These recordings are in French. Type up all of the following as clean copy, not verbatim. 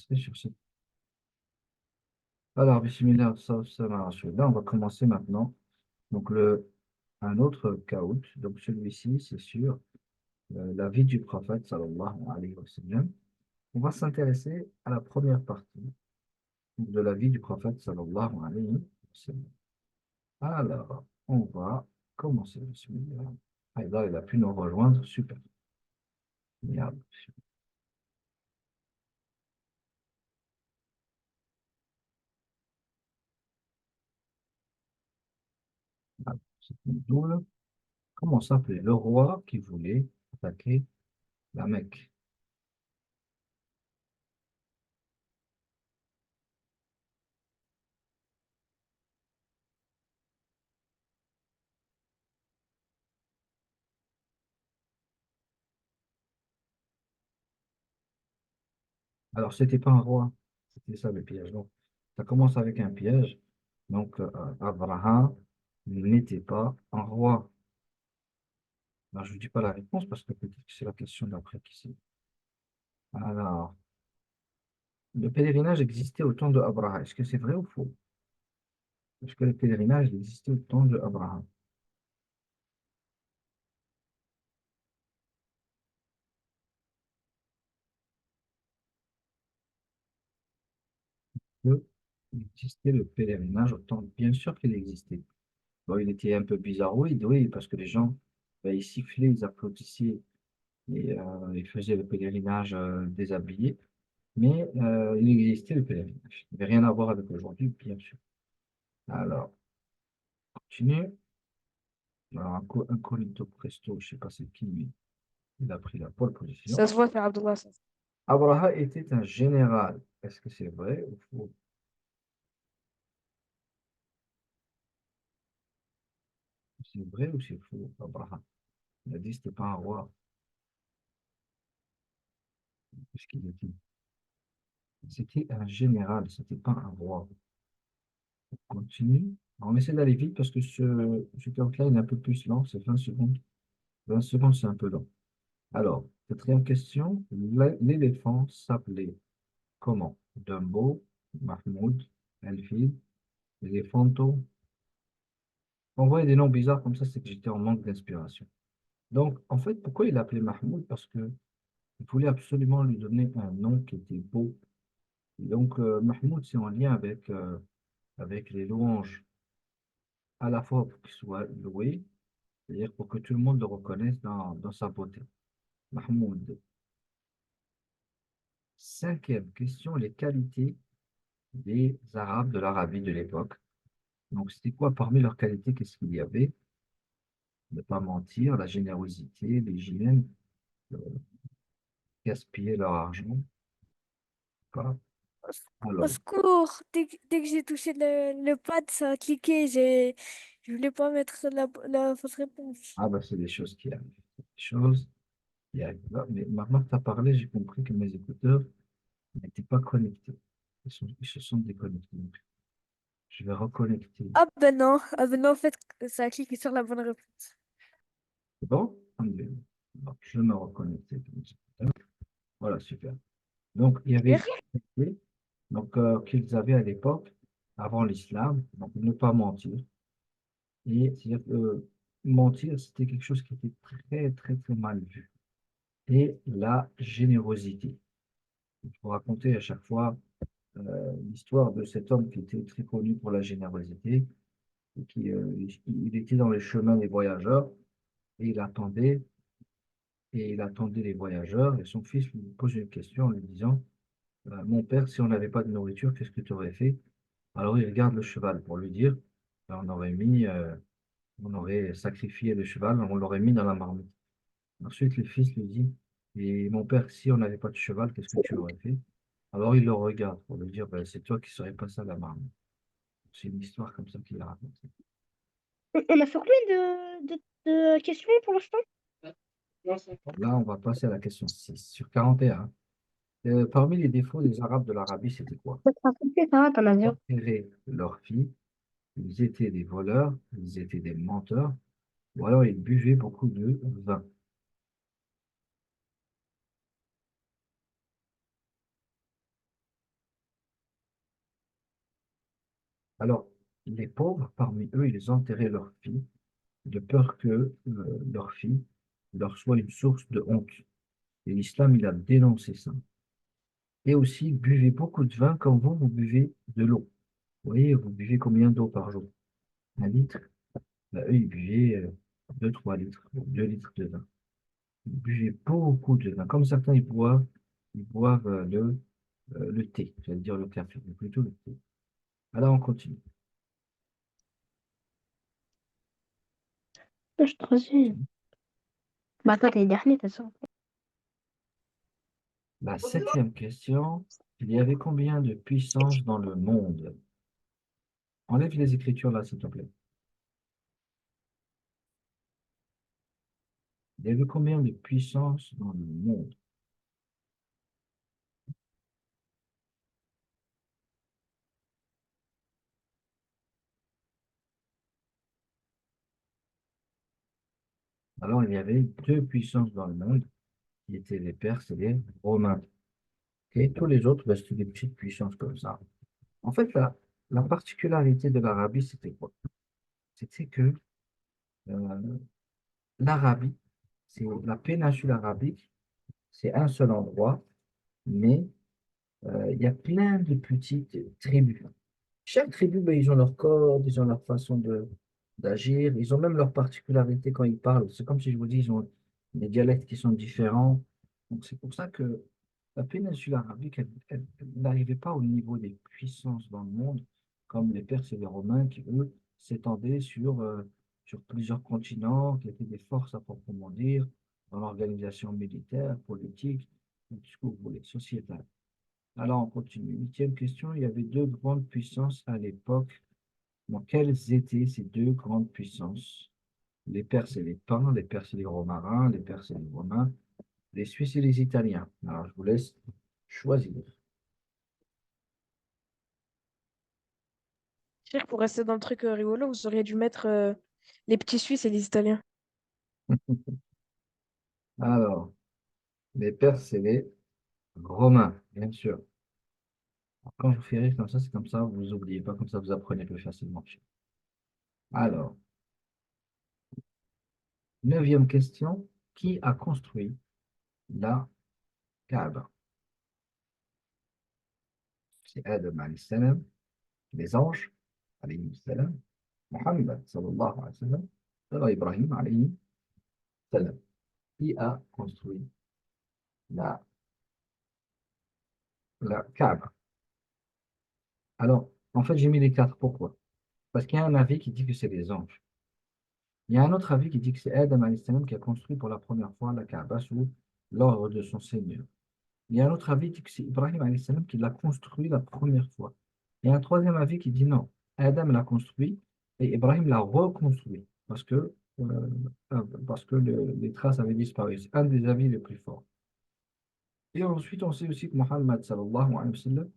rester sur ce. Alors, bismillah, on va commencer maintenant. Donc, un autre caout. Donc, celui-ci, c'est sur la vie du prophète, sallallahu alayhi wa sallam. On va s'intéresser à la première partie de la vie du prophète, sallallahu alayhi wa sallam. Alors, on va commencer. Bismillah. Ah, et là, il a pu nous rejoindre. Super. Merde. Ah, c'est une double. Comment s'appelait le roi qui voulait attaquer la Mecque? Alors, c'était pas un roi, c'était ça le piège. Donc, ça commence avec un piège. Donc, Abraham n'était pas un roi. Alors, je ne dis pas la réponse parce que peut-être que c'est la question d'après qui c'est. Alors, le pèlerinage existait au temps de Abraham. Est-ce que c'est vrai ou faux? Est-ce que le pèlerinage existait au temps de Abraham? Que il existait le pèlerinage au temps? Bien sûr qu'il existait. Bon, il était un peu bizarroïde, oui, parce que les gens, ben, ils sifflaient, ils applaudissaient et ils faisaient le pèlerinage déshabillé. Mais il existait le pèlerinage. Il n'avait rien à voir avec aujourd'hui, bien sûr. Alors, continue. Alors, un Colito Presto, je ne sais pas c'est qui, mais il a pris la pole position. Ça se voit, c'est Abdullah. Ça. Abraha était un général. Est-ce que c'est vrai ou faux? C'est vrai ou c'est faux, Abraha? Il a dit que ce n'était pas un roi. Qu'est-ce qu'il a dit? C'était un général, ce n'était pas un roi. On continue. On essaie d'aller vite parce que ce count-là, il est un peu plus lent, c'est 20 secondes. 20 secondes, c'est un peu long. Alors, quatrième question. L'éléphant s'appelait comment? Dumbo, Mahmoud, Elfie, Elephanto. On voit des noms bizarres comme ça, c'est que j'étais en manque d'inspiration. Donc, en fait, pourquoi il l'appelait Mahmoud? Parce que il voulait absolument lui donner un nom qui était beau. Et donc, Mahmoud, c'est en lien avec les louanges, à la fois pour qu'il soit loué, c'est-à-dire pour que tout le monde le reconnaisse dans sa beauté. Mahmoud. Cinquième question, les qualités des Arabes de l'Arabie de l'époque. Donc, c'était quoi parmi leurs qualités? Qu'est-ce qu'il y avait? Ne pas mentir, la générosité, l'hygiène, euh, gaspiller leur argent, pas. Au Alors, secours, dès que j'ai touché le pad, ça a cliqué. Je voulais pas mettre la fausse réponse. ah bah, c'est des choses qui arrivent. Des choses qui arrivent là. Mais maintenant que tu as parlé, j'ai compris que mes écouteurs n'étaient pas connectés. Ils se sont déconnectés. Donc, je vais reconnecter. Ah ben non, en fait, ça a cliqué sur la bonne réponse. C'est bon? Alhamdoulilah. Donc, je me reconnecte avec mes écouteurs. Voilà, super. Donc, il y avait Super. donc, qu'ils avaient à l'époque, avant l'islam, donc ne pas mentir. Et c'est-à-dire que mentir, c'était quelque chose qui était très, très, très mal vu. Et la générosité. Il faut raconter à chaque fois l'histoire de cet homme qui était très connu pour la générosité, et il était dans les chemins des voyageurs, et il attendait les voyageurs, et son fils lui pose une question en lui disant, mon père, si on n'avait pas de nourriture, qu'est-ce que tu aurais fait? Alors il regarde le cheval pour lui dire, on aurait sacrifié le cheval, on l'aurait mis dans la marmite. Ensuite, le fils lui dit, et mon père, si on n'avait pas de cheval, qu'est-ce que tu aurais fait? Alors il le regarde pour lui dire, ben, c'est toi qui serais passé à la marmite. C'est une histoire comme ça qu'il a racontée. On a fait combien de questions pour l'instant? Là, on va passer à la question 6 sur 41. Parmi les défauts des Arabes de l'Arabie, c'était quoi? Ça sera complet, ça va, t'en as bien. Enterrer leurs filles, ils étaient des voleurs, ils étaient des menteurs, ou alors ils buvaient beaucoup de vin. Alors, les pauvres, parmi eux, ils enterraient leurs filles, de peur que leur fille leur soit une source de honte. Et l'islam, il a dénoncé ça. Et aussi, buvez beaucoup de vin quand vous buvez de l'eau. Vous voyez, vous buvez combien d'eau par jour? 1 litre? Ben, eux, ils buvaient 2, 3 litres, 2 litres de vin. Ils buvaient beaucoup de vin. Comme certains, ils boivent le thé, j'allais dire le café, mais plutôt le thé. Alors, on continue. Je suis troisième. Bah, toi, t'es dernier, de toute façon. La 7e question, il y avait combien de puissances dans le monde? Enlève les écritures là, s'il te plaît. Il y avait combien de puissances dans le monde? Alors, il y avait 2 puissances dans le monde, qui étaient les Perses et les Romains. Et tous les autres, ben, c'était des petites puissances comme ça. En fait, la particularité de l'Arabie, c'était quoi? C'était que euh, l'Arabie, c'est la péninsule arabique, c'est un seul endroit, mais il y a plein de petites tribus. Chaque tribu, ben, ils ont leur code, ils ont leur façon d'agir, ils ont même leurs particularités quand ils parlent. C'est comme si je vous dis, ils ont des dialectes qui sont différents. Donc c'est pour ça que la péninsule arabique, elle n'arrivait pas au niveau des puissances dans le monde, comme les Perses et les Romains, qui, eux, s'étendaient sur plusieurs continents, qui étaient des forces à proprement dire, dans l'organisation militaire, politique, tout ce que vous voulez, sociétale. Alors, on continue. 8e question. Il y avait 2 grandes puissances à l'époque. Bon, quelles étaient ces 2 grandes puissances? Les Perses et les Pins, les Perses et les Romains, les Perses et les Romains, les Suisses et les Italiens. Alors, je vous laisse choisir. Sûr que pour rester dans le truc rigolo, vous auriez dû mettre les petits Suisses et les Italiens. Alors, les Perses et les Romains, bien sûr. Quand je vous fais rire comme ça, c'est comme ça, vous n'oubliez pas, comme ça, vous apprenez plus facilement. Alors, 9e question. Qui a construit la Kaaba? C'est Adam alayhi salam, les anges, alayhi salam, Mohammed sallallahu alayhi wa sallam, et Ibrahim alayhi salam. Qui a construit la, la Kaaba? Alors, en fait, j'ai mis les 4. Pourquoi? Parce qu'il y a un avis qui dit que c'est les anges. Il y a un autre avis qui dit que c'est Adam alayhi salam qui a construit pour la première fois la Kaaba sous l'ordre de son Seigneur. Il y a un autre avis qui dit que c'est Ibrahim alayhi salam qui l'a construit la première fois. Il y a un troisième avis qui dit non, Adam l'a construit et Ibrahim l'a reconstruit euh, parce que les traces avaient disparu. C'est un des avis les plus forts. Et ensuite, on sait aussi que Mohammed sallallahu alayhi wa sallam,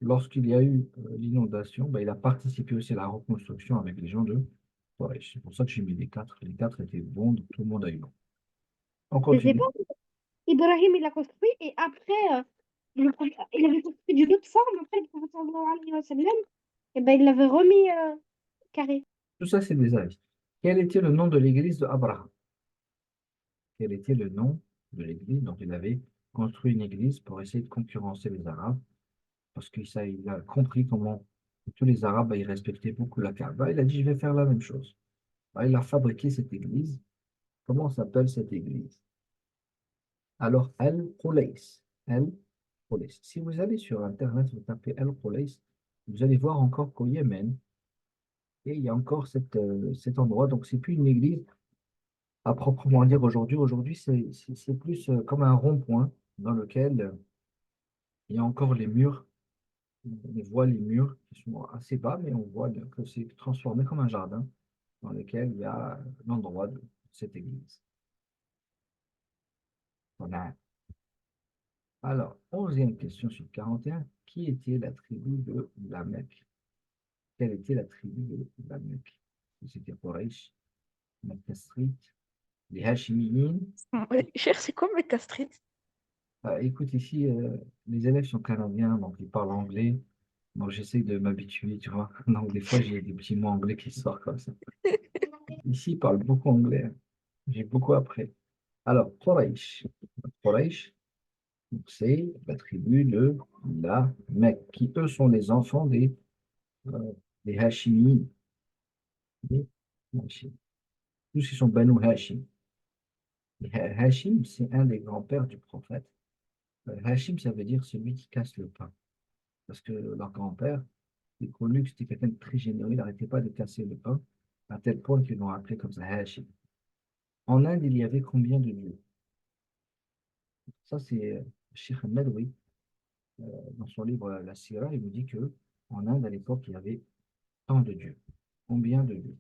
lorsqu'il y a eu l'inondation, ben, il a participé aussi à la reconstruction avec les gens de Quraysh. C'est pour ça que j'ai mis les 4. Les 4 étaient bons, donc tout le monde a eu bon. On Je sais pas. continue. Ibrahim, il a construit et après, il avait construit d'une autre forme. Après, le prophète sallallahu alayhi wa sallam, et ben, il l'avait remis carré. Tout ça, c'est des avis. Quel était le nom de l'église de Abraham? Quel était le nom de l'église? Donc, il avait construit une église pour essayer de concurrencer les Arabes, parce qu'il a compris comment tous les Arabes, ils respectaient beaucoup la Kaaba. Il a dit, je vais faire la même chose. Alors, il a fabriqué cette église. Comment s'appelle cette église? Alors, Al-Qulays. Al-Qulays. Si vous allez sur Internet, vous tapez Al-Qulays, vous allez voir encore qu'au Yémen, et il y a encore cet endroit. Donc, c'est plus une église à proprement dire aujourd'hui. Aujourd'hui, c'est plus comme un rond-point dans lequel il y a encore les murs. On voit les murs qui sont assez bas, mais on voit que c'est transformé comme un jardin dans lequel il y a l'endroit de cette église. Voilà. Alors, 11e question sur 41. Qui était la tribu de la Mecque? Quelle était la tribu de la Mecque? C'était Quraysh, Makkastrit, les Hachimiyin. Ouais, cher, c'est quoi mes Street? Écoute, ici, les élèves sont canadiens, donc ils parlent anglais. Donc, j'essaie de m'habituer, tu vois. Donc, des fois, j'ai des petits mots anglais qui sortent comme ça. Ici, ils parlent beaucoup anglais, hein. J'ai beaucoup appris. Alors, Quraysh. Quraysh, c'est la tribu de la Mecque, qui eux sont les enfants euh, des Hashimites. Les Hashim. Tous ils sont Banu Hashim. Hashim, c'est un des grands-pères du prophète. Hashim, ça veut dire celui qui casse le pain. Parce que leur grand-père, est connu que c'était quelqu'un de très généreux, il n'arrêtait pas de casser le pain, à tel point qu'ils l'ont appelé comme ça, Hashim. En Inde, il y avait combien de dieux? Ça, c'est Sheikh Al-Nadwi, dans son livre La Sira, il nous dit que en Inde, à l'époque, il y avait tant de dieux. Combien de dieux?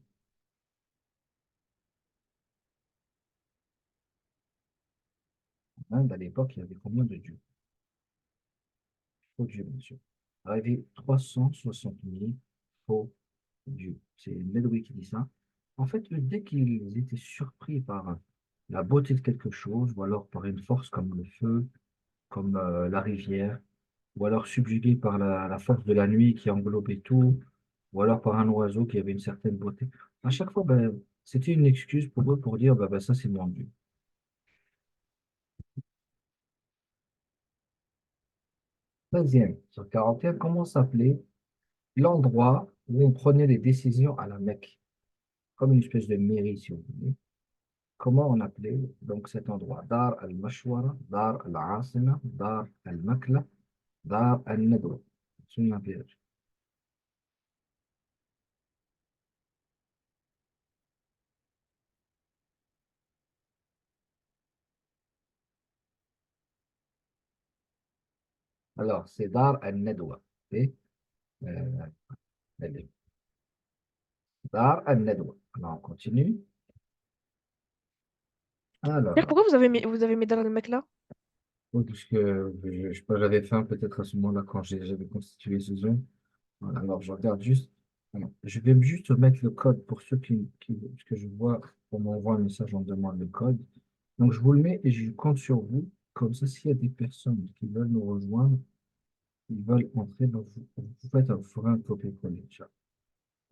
En Inde, à l'époque, il y avait combien de dieux? Faux dieux, bien sûr. Alors, il y avait 360 000 faux dieux. C'est Nadwi qui dit ça. En fait, dès qu'ils étaient surpris par la beauté de quelque chose, ou alors par une force comme le feu, comme la rivière, ou alors subjugués par la force de la nuit qui englobait tout, ou alors par un oiseau qui avait une certaine beauté. À chaque fois, ben, c'était une excuse pour eux pour dire, ben, ça c'est mon Dieu. Deuxième, sur 41, comment s'appelait l'endroit où on prenait les décisions à la Mecque, comme une espèce de mairie, si vous voulez. Comment on appelait donc cet endroit? Dar al-Mashwara, Dar al-Asima, Dar al-Makla, Dar al-Nadwa. Souvenez-vous. Alors, c'est Dar al-Nadwa. C'est euh, Dar al-Nadwa. Alors, on continue. D'ailleurs, Alors, pourquoi vous avez mis dans le mec là? oui, parce que je sais pas, j'avais faim peut-être à ce moment-là quand j'avais constitué ce Zoom. Voilà, alors, je regarde juste. Alors, je vais juste mettre le code pour ceux parce que je vois, on m'envoie un message, on me demande le code. Donc, je vous le mets et je compte sur vous. Comme ça, s'il y a des personnes qui veulent nous rejoindre, ils veulent entrer, donc vous faites un fourrin un copier-coller. Tiens.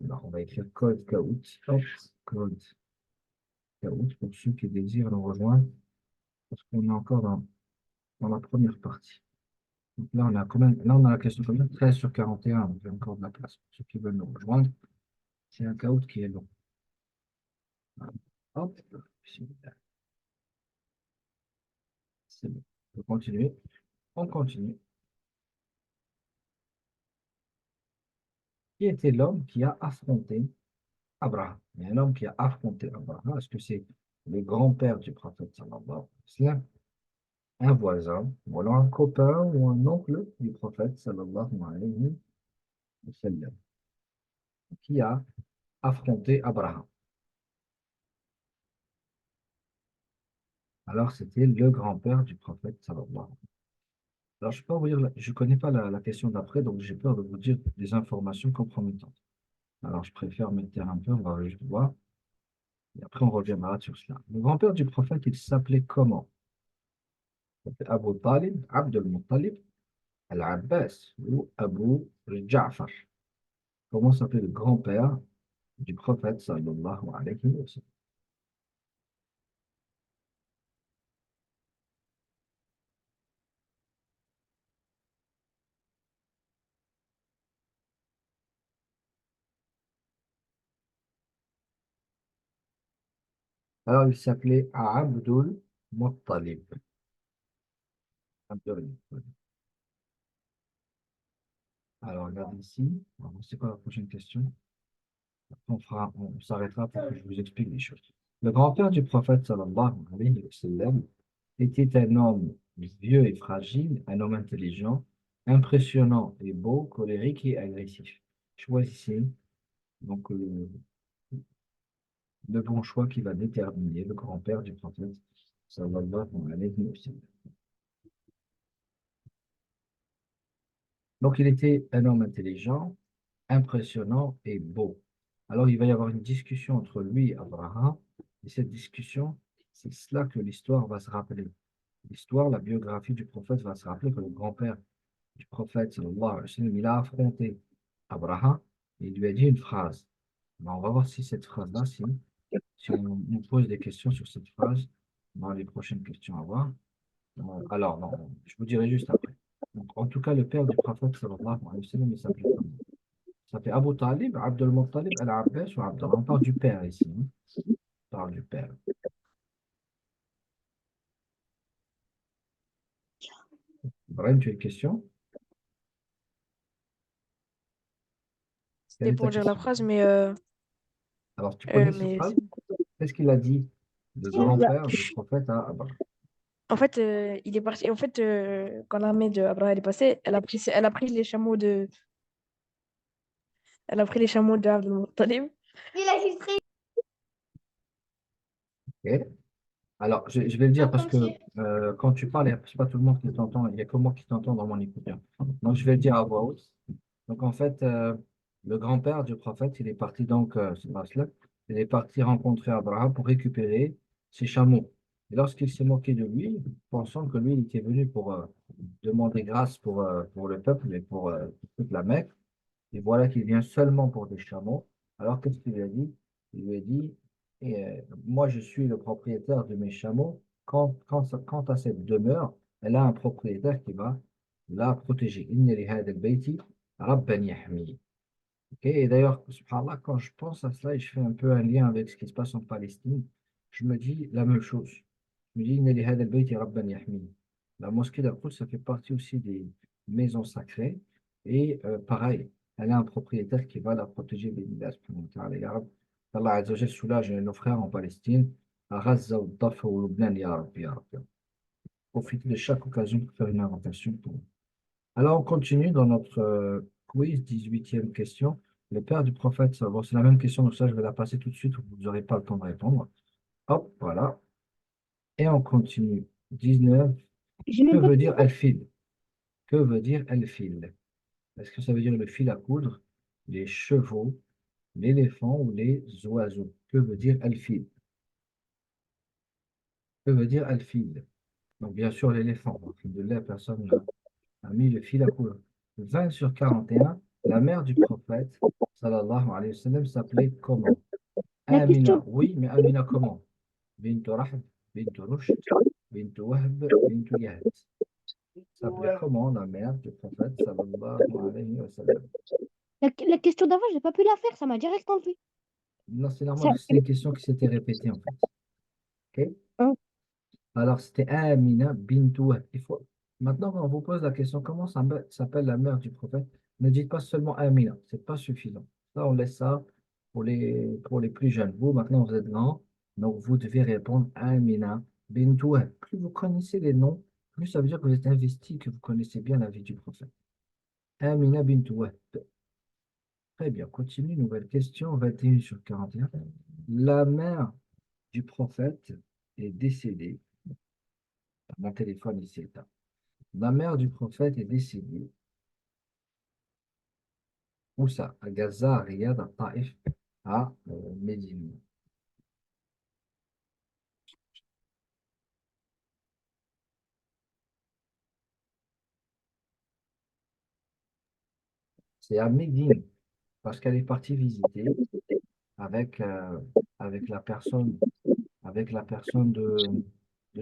Alors, on va écrire code KAOUT. Hop, code KAOUT pour ceux qui désirent nous rejoindre, parce qu'on est encore dans la première partie. Donc là, on a quand même, là, on a la question combien? 13 sur 41, donc il y a encore de la place pour ceux qui veulent nous rejoindre. C'est un KAOUT qui est long. Voilà. Hop, c'est bon. On peut continuer. On continue. Qui était l'homme qui a affronté Abraham? Il y a un homme qui a affronté Abraham. Est-ce que c'est le grand-père du prophète sallallahu alayhi wa sallam, un voisin, ou alors un copain ou un oncle du prophète sallallahu alayhi wa sallam, qui a affronté Abraham? Alors, c'était le grand-père du prophète sallallahu alayhi wa sallam. Alors, je peux vous dire, je connais pas la question d'après, donc j'ai peur de vous dire des informations compromettantes. Alors, je préfère me taire un peu, on va juste voir, et après on reviendra sur cela. Le grand-père du prophète, il s'appelait comment? C'était Abu Talib, Abdul Muttalib, Al-Abbas ou Abu Ja'far. Comment s'appelait le grand-père du prophète sallallahu alayhi wa sallam? Alors, il s'appelait Abdul Muttalib. Abdul Muttalib. Alors, regardez ici. Alors, c'est quoi la prochaine question? On s'arrêtera pour que je vous explique les choses. Le grand-père du prophète sallallahu alayhi wa sallam était un homme vieux et fragile, un homme intelligent, impressionnant et beau, colérique et agressif. Choisissez donc le bon choix qui va déterminer le grand-père du prophète sallallahu alayhi wa sallam. Donc, il était un homme intelligent, impressionnant et beau. Alors, il va y avoir une discussion entre lui et Abraham, et cette discussion, c'est cela que l'histoire va se rappeler. L'histoire, la biographie du prophète va se rappeler que le grand-père du prophète, sallallahu alayhi wa sallam, il a affronté Abraham et il lui a dit une phrase. Ben, on va voir si cette phrase-là, si on pose des questions sur cette phrase dans les prochaines questions à voir. Alors, non, je vous dirai juste après. Donc, en tout cas, le père du prophète, sallallahu alayhi wa sallam, il s'appelait comment? Il s'appelait Abu Talib, Abdul Muttalib, Al-Abbas ou Abdullah. On parle du père ici, hein. On parle du père. Brahim, tu as une question? Quelle C'était est ta pour dire la question? phrase, Alors, tu connais cette mais phrase? Qu'est-ce qu'il a dit, le grand-père du prophète à Abraham? en fait, il est parti. En fait, quand l'armée de Abraham est passée, elle a pris les chameaux de Abdul Muttalib. Il a filtré. Ok. Alors, je vais le dire parce Comme que si. quand tu parles, c'est pas tout le monde qui t'entend, il n'y a que moi qui t'entends dans mon écouteur. Donc, je vais le dire à voix haute. Donc, en fait, le grand-père du prophète, il est parti donc, c'est pas cela, il est parti rencontrer Abraham pour récupérer ses chameaux. Et lorsqu'il s'est moqué de lui, pensant que lui, il était venu pour demander grâce pour le peuple et pour toute la Mecque, et voilà qu'il vient seulement pour des chameaux. Alors, qu'est-ce qu'il lui a dit? Il lui a dit, moi, je suis le propriétaire de mes chameaux. Quant à cette demeure, elle a un propriétaire qui va la protéger. Inna li hadha al-bayti rabban yahmi. Ok. Et d'ailleurs, subhanallah, quand je pense à cela et je fais un peu un lien avec ce qui se passe en Palestine, je me dis la même chose. Je me dis, Inna li hadha al-bayti rabban yahmi. La mosquée d'Al-Quds, ça fait partie aussi des maisons sacrées. Et pareil, elle a un propriétaire qui va la protéger. Bismillah, subhanahu wa ta'ala, ya Rab. Allah Azza wa Jal soulage nos frères en Palestine, à Gaza, au Dafa, au Lubnan, ya Rab, ya Rab, ya Rab. Profitez de chaque occasion pour faire une invitation pour nous. Alors, on continue dans notre quiz, 18e question. Le père du prophète, bon, c'est la même question, donc ça, je vais la passer tout de suite, vous n'aurez pas le temps de répondre. Hop, voilà. Et on continue. 19. J'ai Que même pas veut pu. dire al-fil? Que veut dire al-fil? Est-ce que ça veut dire le fil à coudre, les chevaux, l'éléphant ou les oiseaux? Que veut dire al-fil? Que veut dire al-fil? Donc, bien sûr, l'éléphant. Alhamdoulilah, personne n'a mis le fil à coudre. 20 sur 41, la mère du prophète, sallallahu alayhi wa sallam, s'appelait comment? La Amina, question. oui, mais Amina comment? Bint Rahb, Bint Rushd, Bint Wahb, Bint Yahd. S'appelait comment la mère du prophète, sallallahu alayhi wa sallam? La question d'avant, j'ai pas pu la faire, ça m'a direct enlevé. Non, c'est normal, Ça... parce que c'est une question qui s'était répétée en fait. Ok. Hein. Alors, c'était Amina bint Wahb. Maintenant, quand on vous pose la question, comment s'appelle la mère du prophète, ne dites pas seulement Amina, c'est pas suffisant. Ça, on laisse ça pour les plus jeunes. Vous, maintenant, vous êtes grand, donc vous devez répondre Amina bint Wahb. Plus vous connaissez les noms, plus ça veut dire que vous êtes investi, que vous connaissez bien la vie du prophète. Amina bint Wahb. Très bien, continue, nouvelle question, 21 sur 41. La mère du prophète est décédée. Mon téléphone ici est éteint. La mère du prophète est décédée. Où ça? À Gaza, à Riyad, à Taïf, à Médine. C'est à Médine, parce qu'elle est partie visiter avec, euh, avec la personne, avec la personne de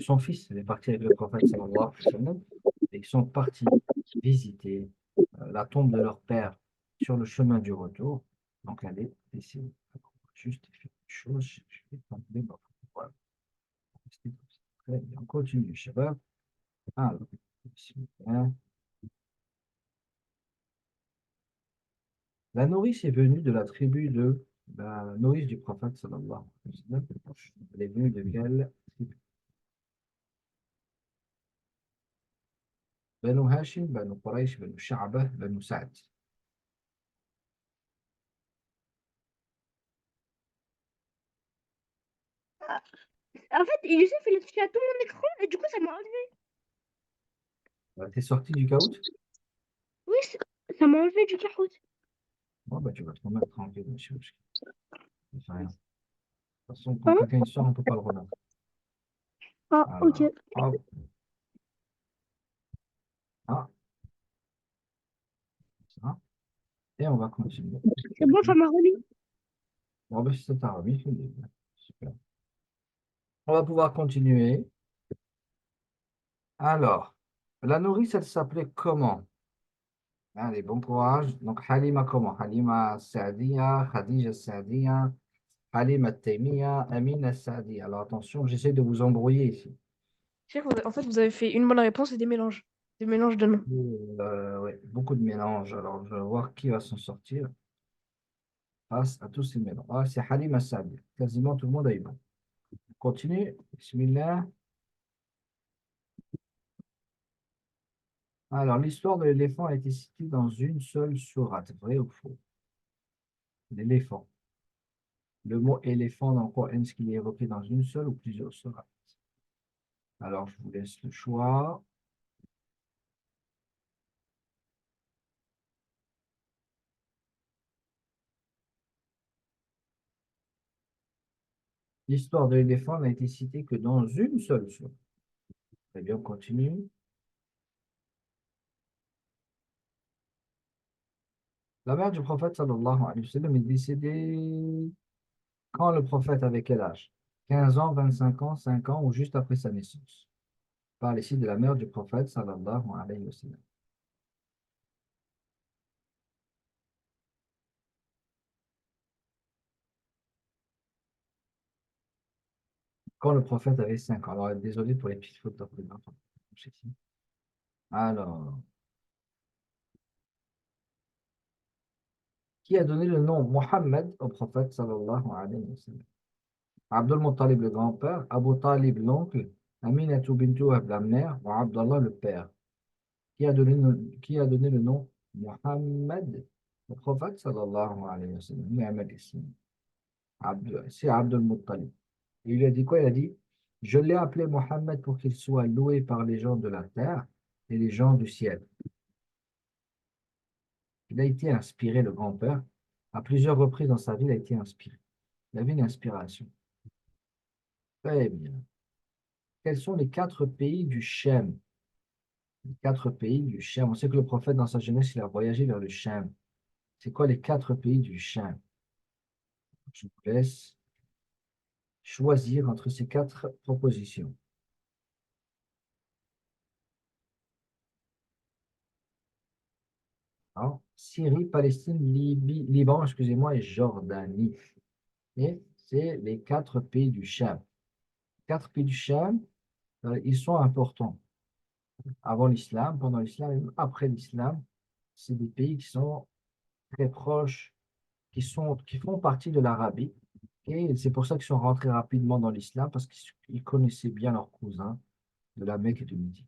son fils. Elle est partie avec le prophète sallallahu alayhi wa sallam, et ils sont partis visiter la tombe de leur père sur le chemin du retour. Donc elle est décédée. Juste faire une chose, je vais prendre les bords. Voilà. C'était comme ça. Très bien. On continue, Shabab. Alors, bismillah. La nourrice est venue de la tribu de la nourrice du prophète sallallahu alayhi wa sallam. Elle est venue de quelle tribu? Banu Hashim, Banu Quraysh, Banu Sha'bah, Banu Sa'd. En fait, Youssef, il a touché à tout mon écran et du coup, ça m'a enlevé. T'es sorti du caout? Oui, ça m'a enlevé du carotte. Bon, bah, tu vas te remettre tranquille, monsieur. Ça fait rien. De toute façon, quand Hein? quelqu'un sort, on ne peut pas le remettre. Ah, ok. Alors, hop, ah, Et on va continuer. C'est bon, ça m'a remis. Bon, ben, si ça t'a remis, c'est bien. Super. On va pouvoir continuer. Alors, la nourrice, elle s'appelait comment? Allez, bon courage. Donc, Halima comment? Halima Saadia, Khadija Saadia, Halima Taimia, Amina Saadia. Alors, attention, j'essaie de vous embrouiller ici. Cheikh, en fait, vous avez fait une bonne réponse et des mélanges. Des mélanges de noms. Ouais, beaucoup de mélanges. Alors, je vais voir qui va s'en sortir face à tous ces mélanges. Ah, c'est Halima Saadia. Quasiment tout le monde a eu bon. On continue. Bismillah. Alors, l'histoire de l'éléphant a été citée dans une seule sourate, vrai ou faux? L'éléphant. Le mot éléphant dans le Coran, est-ce qu'il est évoqué dans une seule ou plusieurs sourates? Alors, je vous laisse le choix. L'histoire de l'éléphant n'a été citée que dans une seule sourate. Très bien, on continue. La mère du prophète, sallallahu alayhi wa sallam, est décédée quand le prophète avait quel âge? 15 ans, 25 ans, 5 ans ou juste après sa naissance? On parle ici de la mère du prophète, sallallahu alayhi wa sallam. Quand le prophète avait 5 ans. Alors, désolé pour les petites fautes d'orthographe. Alors, qui a donné le nom Mohammed au prophète, sallallahu alayhi wa sallam? Abdul Muttalib, le grand-père, Abu Talib, l'oncle, Aminatou bintou Wahb, la mère, ou Abdallah, le père. Qui a donné le nom Mohammed au prophète, sallallahu alayhi wa sallam? Muhammad islam. C'est Abdul Muttalib. Il lui a dit quoi? Il a dit, je l'ai appelé Mohammed pour qu'il soit loué par les gens de la terre et les gens du ciel. Il a été inspiré, le grand-père. À plusieurs reprises dans sa vie, il a été inspiré. Il avait une inspiration. Très bien. Quels sont les 4 pays du Shem? Les 4 pays du Shem. On sait que le prophète, dans sa jeunesse, il a voyagé vers le Shem. C'est quoi les 4 pays du Shem? Je vous laisse choisir entre ces 4 propositions. Alors, Syrie, Palestine, Libye, Liban, excusez-moi, et Jordanie. Et c'est les 4 pays du Shem. 4 pays du Shem, ils sont importants. Avant l'islam, pendant l'islam et après l'islam, c'est des pays qui sont très proches, qui font partie de l'Arabie. Et c'est pour ça qu'ils sont rentrés rapidement dans l'islam, parce qu'ils connaissaient bien leurs cousins de la Mecque et de Médine.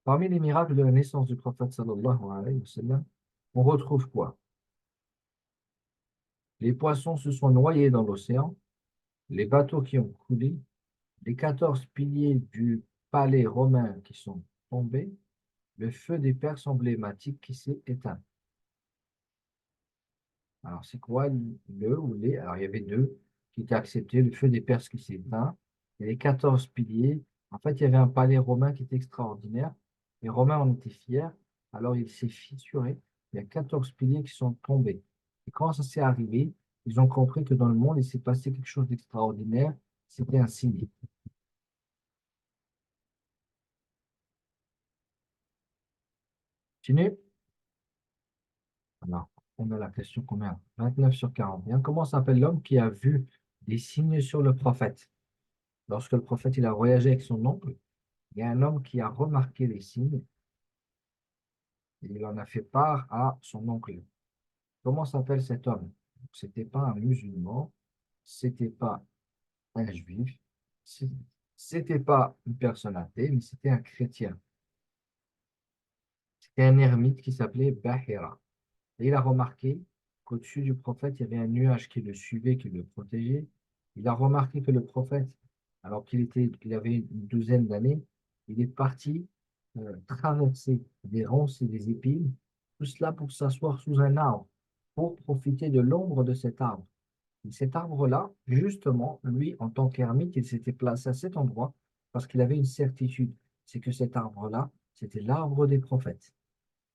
Parmi les miracles de la naissance du prophète sallallahu alayhi wa sallam, on retrouve quoi? Les poissons se sont noyés dans l'océan, les bateaux qui ont coulé, les 14 piliers du palais romain qui sont tombés, le feu des Perses emblématique qui s'est éteint. Alors, c'est quoi le ou les? Alors, il y avait 2 qui étaient acceptés, le feu des Perses qui s'est éteint, et les 14 piliers. En fait, il y avait un palais romain qui était extraordinaire. Les Romains en étaient fiers, alors il s'est fissuré. Il y a 14 piliers qui sont tombés. Et quand ça s'est arrivé, ils ont compris que dans le monde, il s'est passé quelque chose d'extraordinaire. C'était un signe. Continue. Alors, on a la question combien? 29 sur 41. Comment s'appelle l'homme qui a vu des signes sur le prophète? Lorsque le prophète il a voyagé avec son oncle, il y a un homme qui a remarqué les signes et il en a fait part à son oncle. Comment s'appelle cet homme? C'était pas un musulman, c'était pas un juif, c'était pas une personne athée, mais c'était un chrétien. C'était un ermite qui s'appelait Bahira. Et il a remarqué qu'au-dessus du prophète, il y avait un nuage qui le suivait, qui le protégeait. Il a remarqué que le prophète, alors il avait une douzaine d'années, il est parti traverser des ronces et des épines, tout cela pour s'asseoir sous un arbre, pour profiter de l'ombre de cet arbre. Et cet arbre-là, justement, lui, en tant qu'ermite, il s'était placé à cet endroit parce qu'il avait une certitude, c'est que cet arbre-là, c'était l'arbre des prophètes.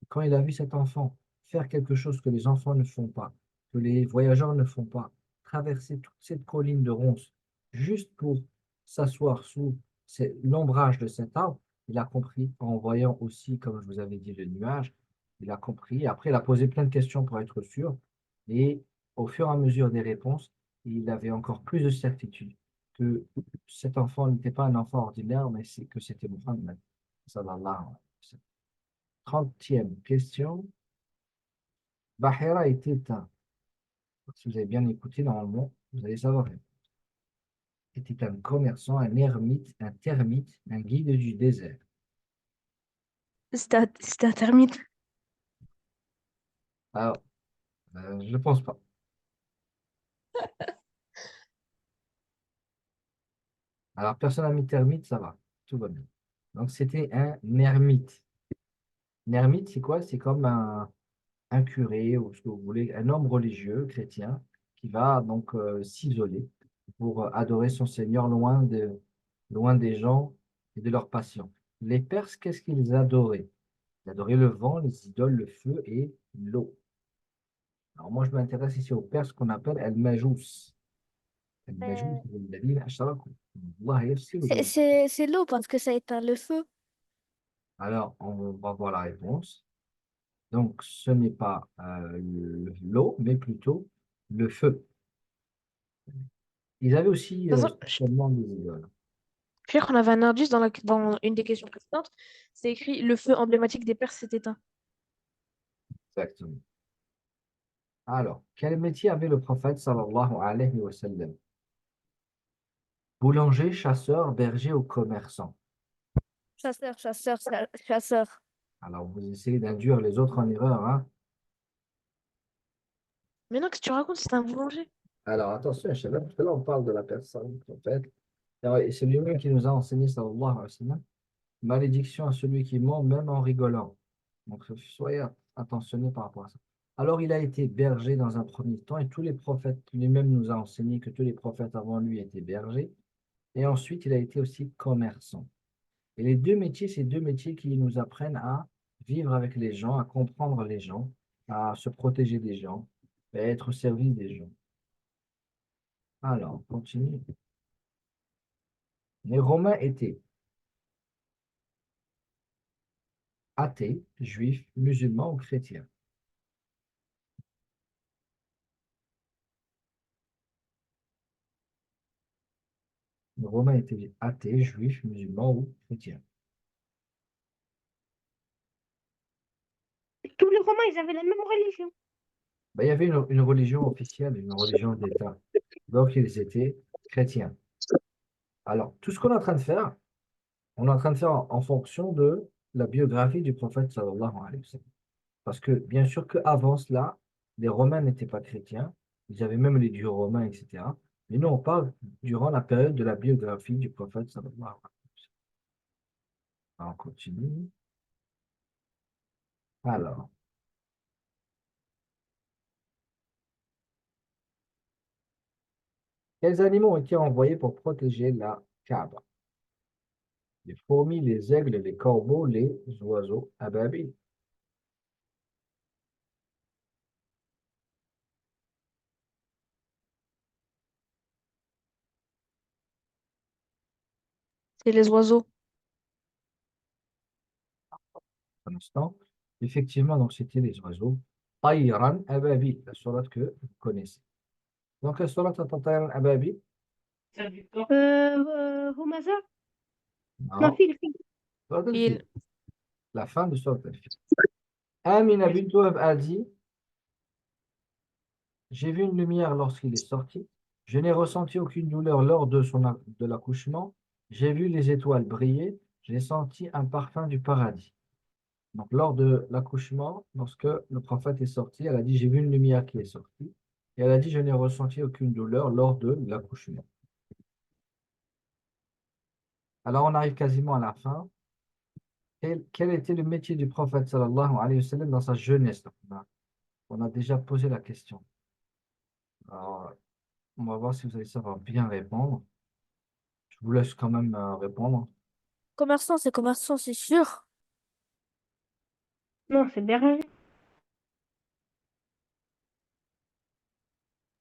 Quand il a vu cet enfant faire quelque chose que les enfants ne font pas, que les voyageurs ne font pas, traverser toute cette colline de ronces juste pour s'asseoir sous l'ombrage de cet arbre, il a compris en voyant aussi, comme je vous avais dit, le nuage, il a compris. Après, il a posé plein de questions pour être sûr. Et au fur et à mesure des réponses, il avait encore plus de certitude que cet enfant n'était pas un enfant ordinaire, mais que c'était Muhammad, sallallahu alayhi wa sallam. 30e question. Bahira était un, si vous avez bien écouté, normalement, vous allez savoir, était un commerçant, un ermite, un termite, un guide du désert. C'était un termite. Alors, je ne pense pas. Alors, personne n'a mis termite, ça va, tout va bien. Donc, c'était un ermite. Un ermite, c'est quoi? C'est comme un curé, ou ce que vous voulez, un homme religieux, chrétien, qui va donc s'isoler pour adorer son Seigneur loin des gens et de leurs passions. Les Perses, qu'est-ce qu'ils adoraient? Ils adoraient le vent, les idoles, le feu et l'eau. Alors moi, je m'intéresse ici aux Perses qu'on appelle El-Majous. El-Majous, Euh, c'est الذين أشركوا. الله يفصل بينهم. c'est l'eau parce que ça éteint le feu. Alors, on va voir la réponse. Donc, ce n'est pas l'eau, mais plutôt le feu. Ils avaient aussi De toute façon, seulement des idoles. je crois qu'on avait un indice dans une des questions précédentes. C'est écrit le feu emblématique des Perses s'est éteint. Exactement. Alors, quel métier avait le prophète sallallahu alayhi wa sallam? Boulanger, chasseur, berger ou commerçant? Chasseur. Alors, vous essayez d'induire les autres en erreur, hein? Mais non, qu'est-ce que tu racontes? C'est un boulanger. Alors, attention, Inch'Allah, parce que là, on parle de la personne, en fait. Et c'est lui-même qui nous a enseigné, sallallahu alayhi wa sallam, malédiction à celui qui ment, même en rigolant. Donc, soyez attentionnés par rapport à ça. Alors, il a été berger dans un premier temps, et tous les prophètes, lui-même nous a enseigné que tous les prophètes avant lui étaient bergers. Et ensuite, il a été aussi commerçant. Et les deux métiers, c'est deux métiers qui nous apprennent à vivre avec les gens, à comprendre les gens, à se protéger des gens, et à être au service des gens. Alors, on continue. Les Romains étaient athées, juifs, musulmans ou chrétiens. Les Romains étaient athées, juifs, musulmans ou chrétiens. Tous les Romains, ils avaient la même religion. Ben, il y avait une religion officielle, une religion d'État. Donc, ils étaient chrétiens. Alors, tout ce qu'on est en train de faire, on est en train de faire en fonction de la biographie du prophète sallallahu alayhi wa sallam. Parce que, bien sûr qu'avant cela, les Romains n'étaient pas chrétiens. Ils avaient même les dieux romains, etc. Mais nous, on parle durant la période de la biographie du prophète sallallahu alayhi wa sallam. On continue. Alors, quels animaux ont été envoyés pour protéger la Kaaba? Les fourmis, les aigles, les corbeaux, les oiseaux ababiles. C'est les oiseaux. Un instant. Effectivement, donc c'était les oiseaux. Tayran ababil, la sourate que vous connaissez. Donc la sourate Tayran ababil, Humaza? Non, non, fil, fil. sourate al-Fil. Il... La fin de sourate al-Fil. Amina bint Wahb a dit, j'ai vu une lumière lorsqu'il est sorti. Je n'ai ressenti aucune douleur lors de l'accouchement. J'ai vu les étoiles briller. J'ai senti un parfum du paradis. Donc, lors de l'accouchement, lorsque le prophète est sorti, elle a dit, j'ai vu une lumière qui est sortie. Et elle a dit, je n'ai ressenti aucune douleur lors de l'accouchement. Alors, on arrive quasiment à la fin. Quel était le métier du prophète sallallahu alayhi wa sallam dans sa jeunesse? Donc, on a déjà posé la question. Alors, on va voir si vous allez savoir bien répondre. Je vous laisse quand même répondre. Commerçant, c'est sûr. Non, c'est berger.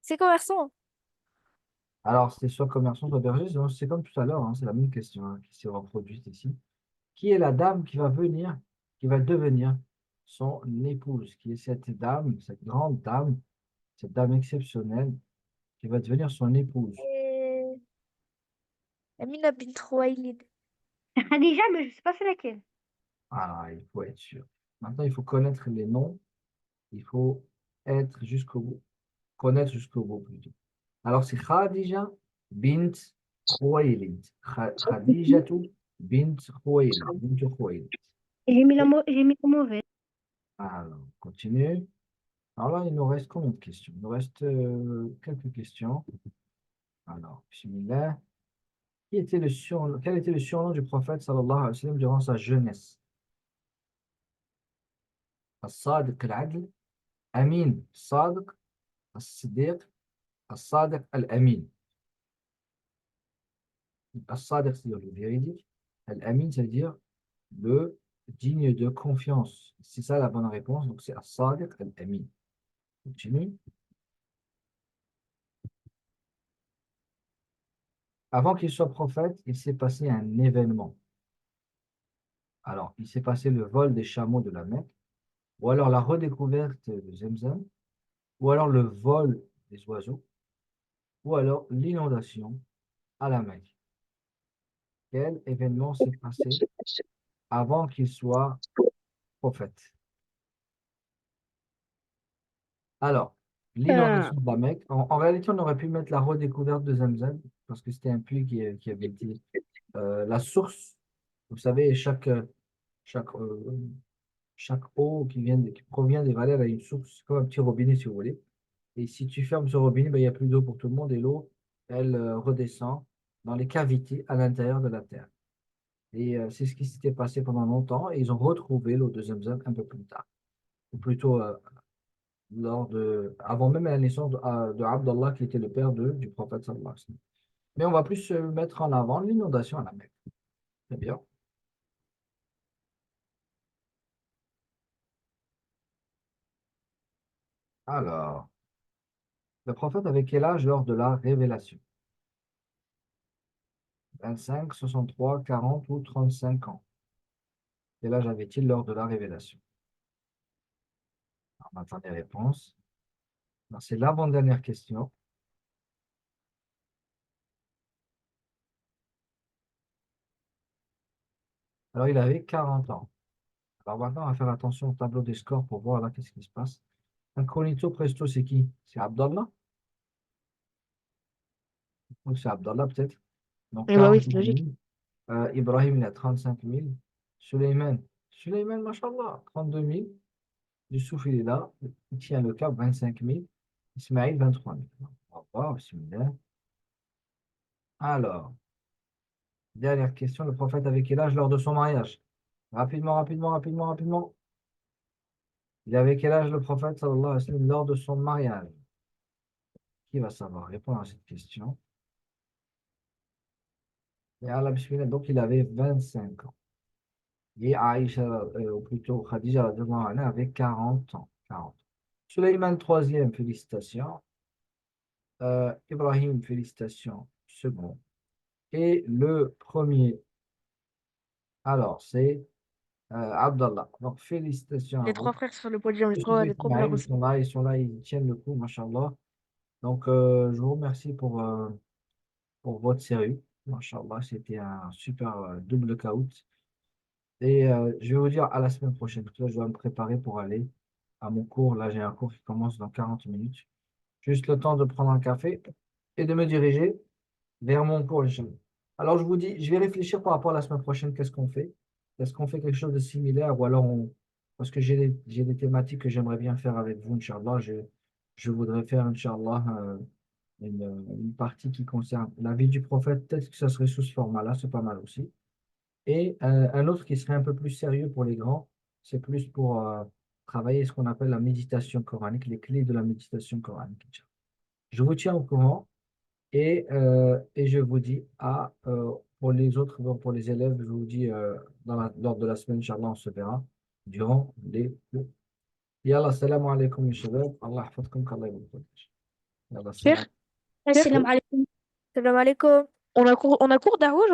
C'est commerçant. Alors, c'est soit commerçant, soit berger. C'est comme tout à l'heure, hein, c'est la même question hein, qui s'est reproduite ici. Qui est la dame qui va venir, qui va devenir son épouse? Qui est cette dame, cette grande dame, cette dame exceptionnelle qui va devenir son épouse? Et... Amina bint Khuwaylid. Khadija, mais je sais pas c'est laquelle. Ah, il faut être sûr. Maintenant, il faut connaître les noms. Il faut être jusqu'au bout. Connaître jusqu'au bout plutôt. Alors, c'est Khadija bint Khuwaylid. Khadijatu bint Khuwaylid. Bint Khuwaylid. Et j'ai mis le mauvais. Alors, on continue. Alors là, il nous reste combien de questions? Il nous reste quelques questions. Alors, bismillah. Quel était le surnom du prophète sallallahu alayhi wa sallam durant sa jeunesse? As-Sadiq al-Adl, Amin Sadiq, As-Siddiq, As-Sadiq al-Amin. As-Sadiq, c'est-à-dire le véridique. Al-Amin, c'est-à-dire le digne de confiance. C'est ça la bonne réponse. Donc, c'est As-Sadiq al-Amin. Continue. Avant qu'il soit prophète, il s'est passé un événement. Alors, il s'est passé le vol des chameaux de la Mecque, ou alors la redécouverte de Zemzem, ou alors le vol des oiseaux, ou alors l'inondation à la Mecque. Quel événement s'est passé avant qu'il soit prophète? Alors, Euh, l'inondation de la Mecque, en réalité, on aurait pu mettre la redécouverte de Zemzem, parce que c'était un puits qui avait été la source. Vous savez, chaque, chaque eau qui provient des vallées, elle a une source, c'est comme un petit robinet, si vous voulez. Et si tu fermes ce robinet, ben, il n'y a plus d'eau pour tout le monde et l'eau, elle redescend dans les cavités à l'intérieur de la terre. Et c'est ce qui s'était passé pendant longtemps et ils ont retrouvé l'eau de Zamzam un peu plus tard. Ou plutôt avant même la naissance de Abdallah qui était le père du prophète sallallahu alayhi wa sallam. Mais on va plus se mettre en avant l'inondation à la Mecque. Très bien. Alors, le prophète avait quel âge lors de la révélation? 25, 63, 40 ou 35 ans? Quel âge avait-il lors de la révélation? On attend les réponses. C'est l'avant-dernière question. Alors, il avait 40 ans. Alors maintenant, on va faire attention au tableau des scores pour voir là qu'est-ce qui se passe. Incognito presto, c'est qui? C'est Abdallah? Ou c'est Abdallah peut-être? Donc Eh bah oui, 40 c'est logique. 000. Ibrahim, il a 35 000. Suleiman, machallah, 32 000. Youssouf, il est là. Il tient le cap, 25 000. Ismaïl, 23 000. Au revoir, bismillah. Alors, dernière question. Le prophète avait quel âge lors de son mariage? Rapidement, rapidement, rapidement, rapidement. Il avait quel âge le prophète sallallahu alayhi wa sallam lors de son mariage? Qui va savoir répondre à cette question? Et Allah, bismillah, donc il avait 25 ans. Et Aïcha, ou plutôt Khadija, radiallahu anha, avait 40 ans. 40. Suleiman, troisième, félicitations. Ibrahim, félicitations, second. Et le premier, alors, c'est Abdallah. Donc, félicitations à Les vous. trois frères sur le podium, Youssouf et les trois frères Ismaël, aussi. ils sont là, ils tiennent le coup, machallah. Donc, je vous remercie pour votre série. Machallah, c'était un super double caout. Et je vais vous dire à la semaine prochaine. Parce que là, je dois me préparer pour aller à mon cours. Là, j'ai un cours qui commence dans 40 minutes. Juste le temps de prendre un café et de me diriger vers mon cours, Inch'Allah. Alors, je vous dis, je vais réfléchir par rapport à la semaine prochaine. Qu'est-ce qu'on fait? Est-ce qu'on fait quelque chose de similaire ou alors on... Parce que j'ai des thématiques que j'aimerais bien faire avec vous, Inch'Allah. Je voudrais faire, Inch'Allah, une partie qui concerne la vie du prophète. Peut-être que ça serait sous ce format-là, c'est pas mal aussi. Et un autre qui serait un peu plus sérieux pour les grands, c'est plus pour travailler ce qu'on appelle la méditation coranique, les clés de la méditation coranique. Je vous tiens au courant Et je vous dis pour les autres, donc pour les élèves, je vous dis lors de la semaine, Inch'Allah, on se verra durant les cours. Yallah, salam alaikum, mes chéri. Allah yahfadkoum, qu'Allah vous protège. Yallah, salam. Cher, Assalamu alaikum. Salam alaikum. on a cours d'argent